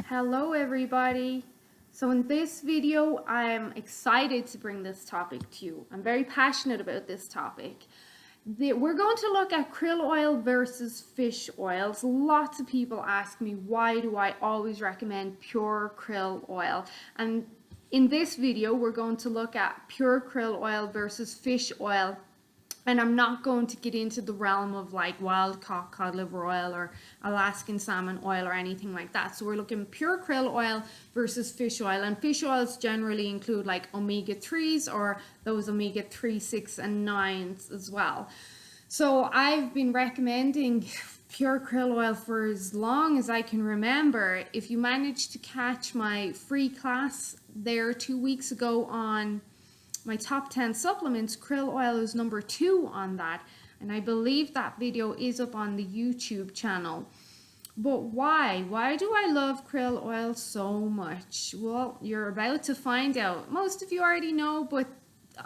Hello everybody. So in this video I'm excited to bring this topic to you. I'm very passionate about this topic. We're going to look at krill oil versus fish oils. Lots of people ask me, why do I always recommend pure krill oil? And in this video we're going to look at pure krill oil versus fish oil. And I'm not going to get into the realm of like wild caught cod liver oil or Alaskan salmon oil or anything like that. So we're looking pure krill oil versus fish oil. And fish oils generally include like omega-3s or those omega-3, 6, and 9s as well. So I've been recommending pure krill oil for as long as I can remember. If you managed to catch my free class there 2 weeks ago on my top 10 supplements, krill oil is number 2 on that, and I believe that video is up on the YouTube channel. But why do I love krill oil so much? Well, you're about to find out. Most of you already know, but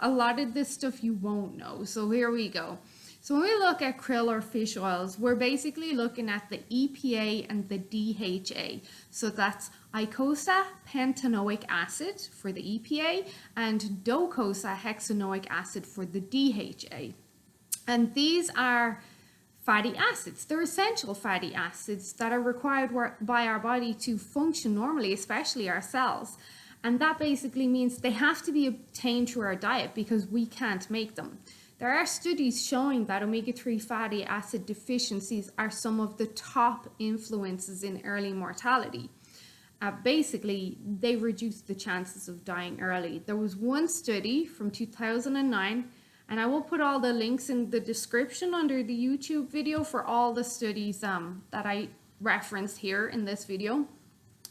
a lot of this stuff you won't know, so here we go. So when we look at krill or fish oils, we're basically looking at the EPA and the DHA. So that's eicosapentaenoic acid for the EPA and docosahexaenoic acid for the DHA. And these are fatty acids. They're essential fatty acids that are required by our body to function normally, especially our cells. And that basically means they have to be obtained through our diet because we can't make them. There are studies showing that omega-3 fatty acid deficiencies are some of the top influences in early mortality. Basically, they reduce the chances of dying early. There was one study from 2009, and I will put all the links in the description under the YouTube video for all the studies that I referenced here in this video.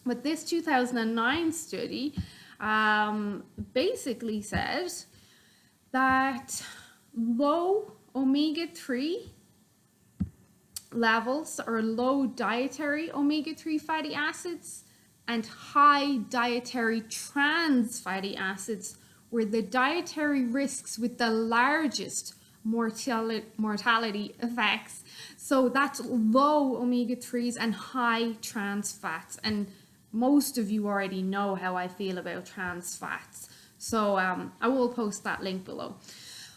But this 2009 study basically said that low omega-3 levels or low dietary omega-3 fatty acids and high dietary trans fatty acids were the dietary risks with the largest mortality effects. So that's low omega-3s and high trans fats. And most of you already know how I feel about trans fats. So I will post that link below.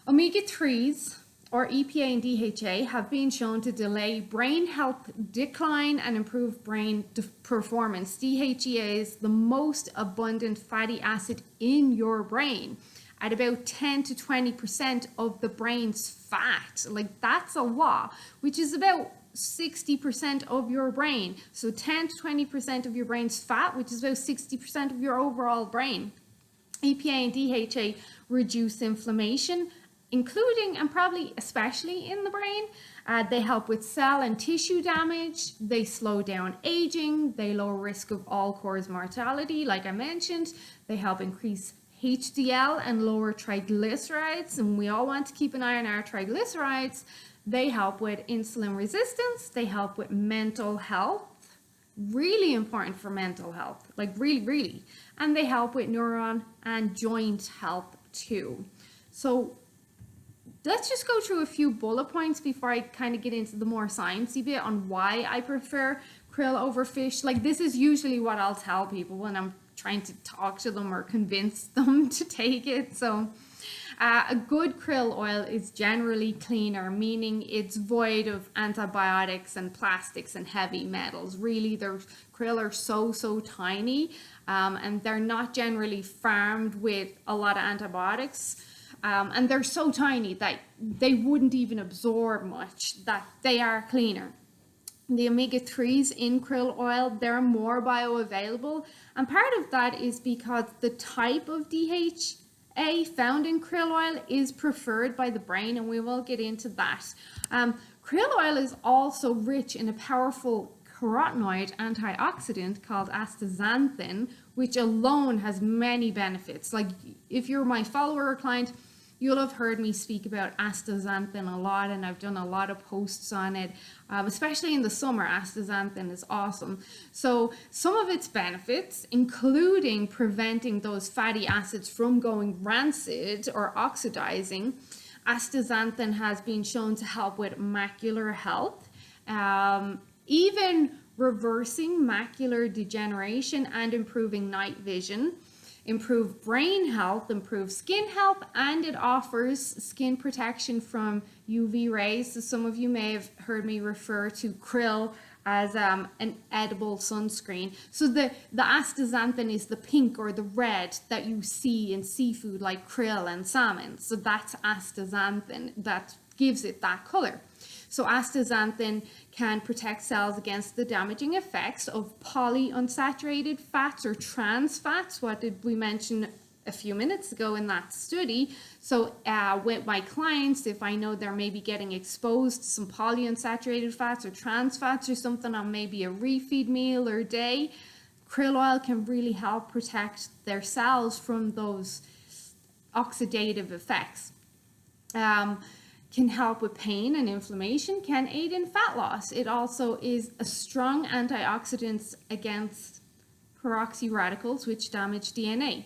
Omega-3s, or EPA and DHA, have been shown to delay brain health decline and improve brain performance. DHEA is the most abundant fatty acid in your brain at about 10 to 20% of the brain's fat. Like, that's a lot, which is about 60% of your brain. So 10 to 20% of your brain's fat, which is about 60% of your overall brain. EPA and DHA reduce inflammation, including and probably especially in the brain. They help with cell and tissue damage. They slow down aging. They lower risk of all-cause mortality, like I mentioned. They help increase HDL and lower triglycerides, and we all want to keep an eye on our triglycerides. They help with insulin resistance. They help with mental health. Really important for mental health, like really. And they help with neuron and joint health too. So let's just go through a few bullet points before I kind of get into the more sciencey bit on why I prefer krill over fish. Like, this is usually what I'll tell people when I'm trying to talk to them or convince them to take it. So a good krill oil is generally cleaner, meaning it's void of antibiotics and plastics and heavy metals. Really, the krill are so tiny, and they're not generally farmed with a lot of antibiotics. And they're so tiny that they wouldn't even absorb much, that they are cleaner. The omega-3s in krill oil, they're more bioavailable, and part of that is because the type of DHA found in krill oil is preferred by the brain, and we will get into that. Krill oil is also rich in a powerful carotenoid antioxidant called astaxanthin, which alone has many benefits. Like, if you're my follower or client, you'll have heard me speak about astaxanthin a lot, and I've done a lot of posts on it, especially in the summer. Astaxanthin is awesome. So some of its benefits, including preventing those fatty acids from going rancid or oxidizing. Astaxanthin has been shown to help with macular health, even reversing macular degeneration and improving night vision, improve brain health, improve skin health, and it offers skin protection from UV rays. So some of you may have heard me refer to krill as an edible sunscreen. So the astaxanthin is the pink or the red that you see in seafood like krill and salmon. So that's astaxanthin that gives it that color. So astaxanthin can protect cells against the damaging effects of polyunsaturated fats or trans fats. What did we mention a few minutes ago in that study? So with my clients, if I know they're maybe getting exposed to some polyunsaturated fats or trans fats or something on maybe a refeed meal or day, krill oil can really help protect their cells from those oxidative effects. Can help with pain and inflammation, can aid in fat loss. It also is a strong antioxidant against peroxy radicals, which damage DNA,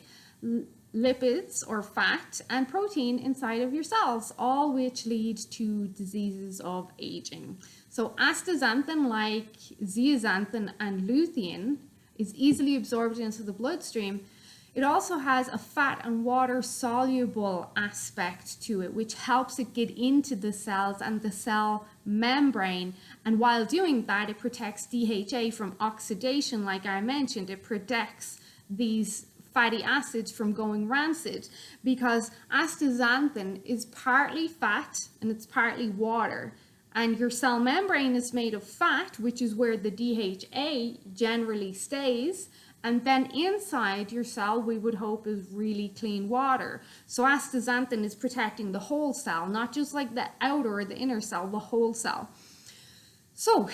lipids or fat, and protein inside of your cells, all which lead to diseases of aging. So astaxanthin, like zeaxanthin and lutein, is easily absorbed into the bloodstream. It also has a fat and water soluble aspect to it, which helps it get into the cells and the cell membrane. And while doing that, it protects DHA from oxidation. Like I mentioned, it protects these fatty acids from going rancid, because astaxanthin is partly fat and it's partly water. And your cell membrane is made of fat, which is where the DHA generally stays. And then inside your cell, we would hope, is really clean water. So astaxanthin is protecting the whole cell, not just like the outer or the inner cell, the whole cell. So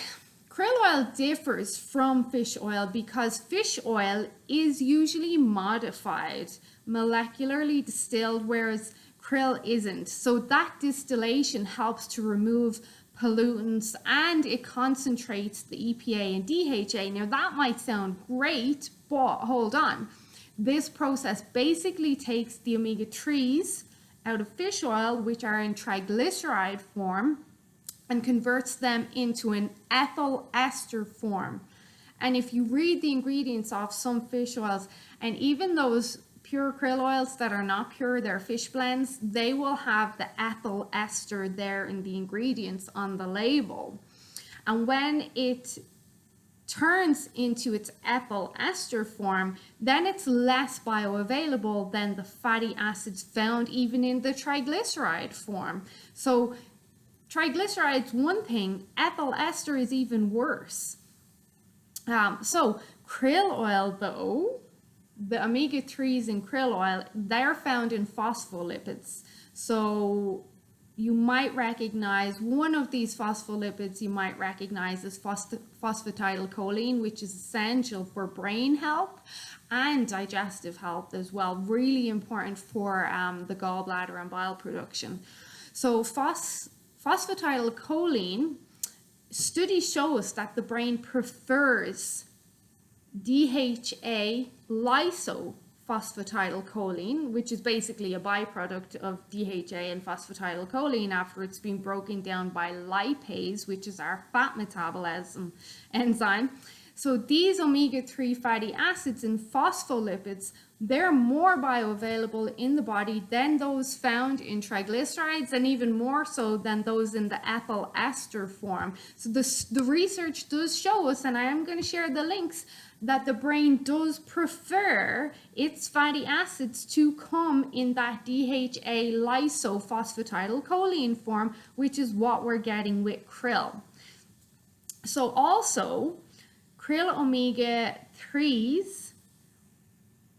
krill oil differs from fish oil because fish oil is usually modified, molecularly distilled, whereas krill isn't. So that distillation helps to remove pollutants and it concentrates the EPA and DHA. Now that might sound great, but hold on. This process basically takes the omega-3s out of fish oil, which are in triglyceride form, and converts them into an ethyl ester form. And if you read the ingredients of some fish oils, and even those pure krill oils that are not pure, they're fish blends, they will have the ethyl ester there in the ingredients on the label. And when it turns into its ethyl ester form, then it's less bioavailable than the fatty acids found even in the triglyceride form. So triglycerides one thing, ethyl ester is even worse. So krill oil though, the omega-3s in krill oil, they're found in phospholipids. So you might recognize one of these phospholipids you might recognize as phosphatidylcholine, which is essential for brain health and digestive health as well. Really important for the gallbladder and bile production. So phosphatidylcholine, studies show us that the brain prefers DHEA lysophosphatidylcholine, which is basically a byproduct of DHA and phosphatidylcholine after it's been broken down by lipase, which is our fat metabolism enzyme. So these omega-3 fatty acids and phospholipids, they're more bioavailable in the body than those found in triglycerides, and even more so than those in the ethyl ester form. So the research does show us, and I am going to share the links, that the brain does prefer its fatty acids to come in that DHA lysophosphatidylcholine form, which is what we're getting with krill. So also, krill omega-3s,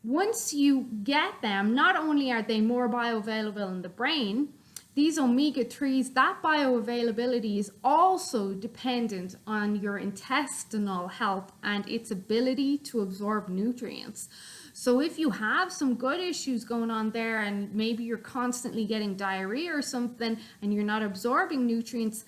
once you get them, not only are they more bioavailable in the brain, these omega-3s, that bioavailability is also dependent on your intestinal health and its ability to absorb nutrients. So if you have some gut issues going on there and maybe you're constantly getting diarrhea or something and you're not absorbing nutrients,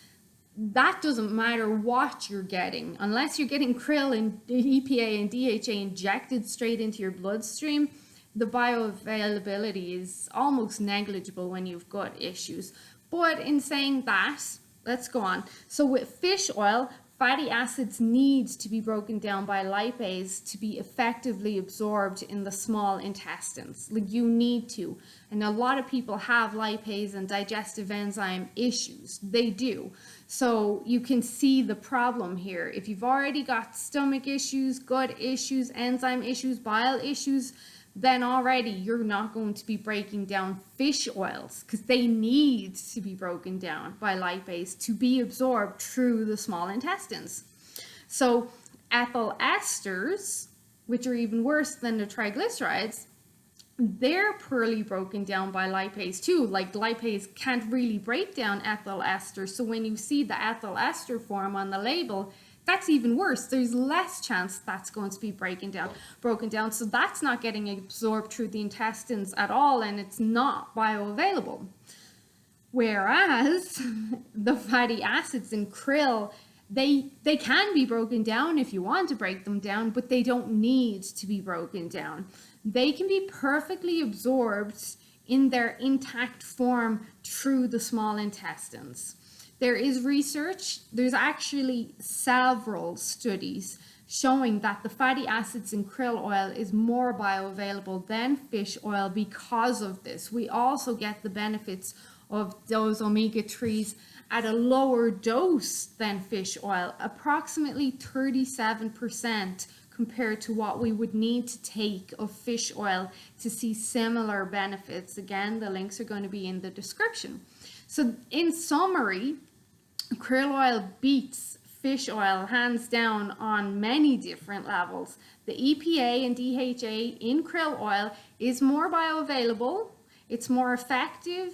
that doesn't matter what you're getting. Unless you're getting krill and EPA and DHA injected straight into your bloodstream, the bioavailability is almost negligible when you've got issues. But in saying that, let's go on. So with fish oil, fatty acids need to be broken down by lipase to be effectively absorbed in the small intestines. Like, you need to. And a lot of people have lipase and digestive enzyme issues. They do. So you can see the problem here. If you've already got stomach issues, gut issues, enzyme issues, bile issues, then already you're not going to be breaking down fish oils, because they need to be broken down by lipase to be absorbed through the small intestines. So ethyl esters, which are even worse than the triglycerides, they're poorly broken down by lipase too. Like, lipase can't really break down ethyl ester. So when you see the ethyl ester form on the label, that's even worse. There's less chance that's going to be broken down. So that's not getting absorbed through the intestines at all, and it's not bioavailable. Whereas the fatty acids in krill, they can be broken down if you want to break them down, but they don't need to be broken down. They can be perfectly absorbed in their intact form through the small intestines. There is research, there's actually several studies showing that the fatty acids in krill oil is more bioavailable than fish oil because of this. We also get the benefits of those omega-3s at a lower dose than fish oil, approximately 37% compared to what we would need to take of fish oil to see similar benefits. Again, the links are going to be in the description. So in summary, krill oil beats fish oil hands down on many different levels. The EPA and DHEA in krill oil is more bioavailable, it's more effective,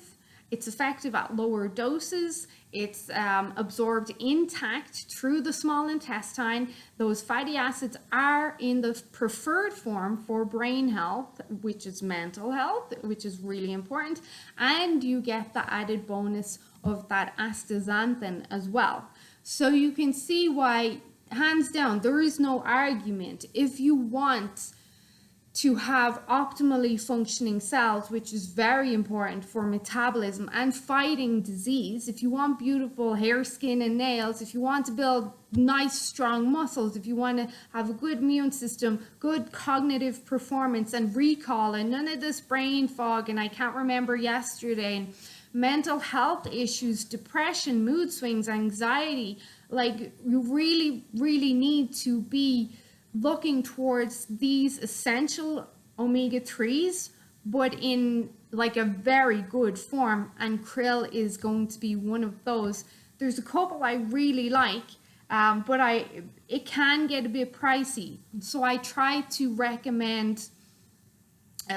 it's effective at lower doses, it's absorbed intact through the small intestine. Those fatty acids are in the preferred form for brain health, which is mental health, which is really important, and you get the added bonus of that astaxanthin as well. So you can see why, hands down, there is no argument. If you want to have optimally functioning cells, which is very important for metabolism and fighting disease, if you want beautiful hair, skin, and nails, if you want to build nice, strong muscles, if you want to have a good immune system, good cognitive performance and recall, and none of this brain fog, and I can't remember yesterday, and mental health issues, depression, mood swings, anxiety, like, you really, really need to be looking towards these essential omega-3s, but in like a very good form, and krill is going to be one of those. There's a couple I really like, but it can get a bit pricey, so I try to recommend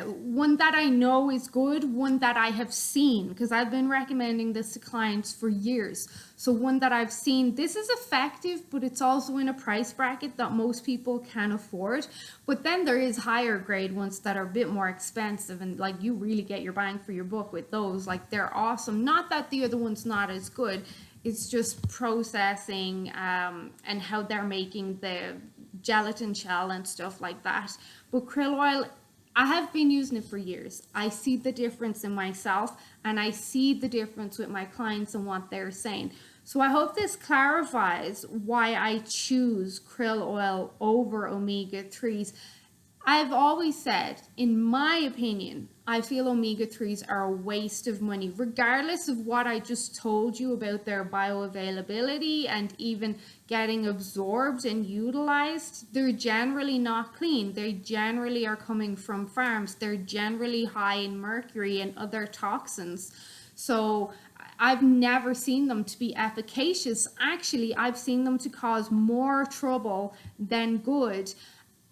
one that I know is good, one that I have seen, because I've been recommending this to clients for years. So one that I've seen, this is effective, but it's also in a price bracket that most people can afford. But then there is higher grade ones that are a bit more expensive, and like, you really get your bang for your buck with those. Like, they're awesome. Not that the other one's not as good, it's just processing and how they're making the gelatin shell and stuff like that. But krill oil, I have been using it for years. I see the difference in myself, and I see the difference with my clients and what they're saying. So I hope this clarifies why I choose krill oil over omega-3s. I've always said, in my opinion, I feel omega-3s are a waste of money, regardless of what I just told you about their bioavailability and even getting absorbed and utilized. They're generally not clean. They generally are coming from farms. They're generally high in mercury and other toxins. So I've never seen them to be efficacious. Actually, I've seen them to cause more trouble than good.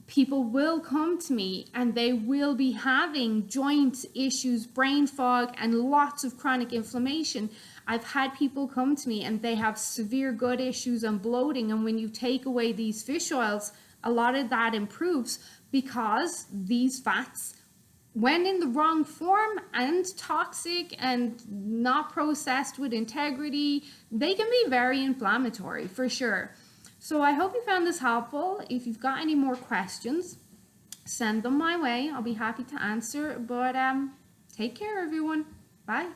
People will come to me and they will be having joint issues, brain fog, and lots of chronic inflammation. I've had people come to me and they have severe gut issues and bloating, and when you take away these fish oils, a lot of that improves, because these fats, when in the wrong form and toxic and not processed with integrity, they can be very inflammatory for sure. So I hope you found this helpful. If you've got any more questions, send them my way. I'll be happy to answer. But take care, everyone. Bye.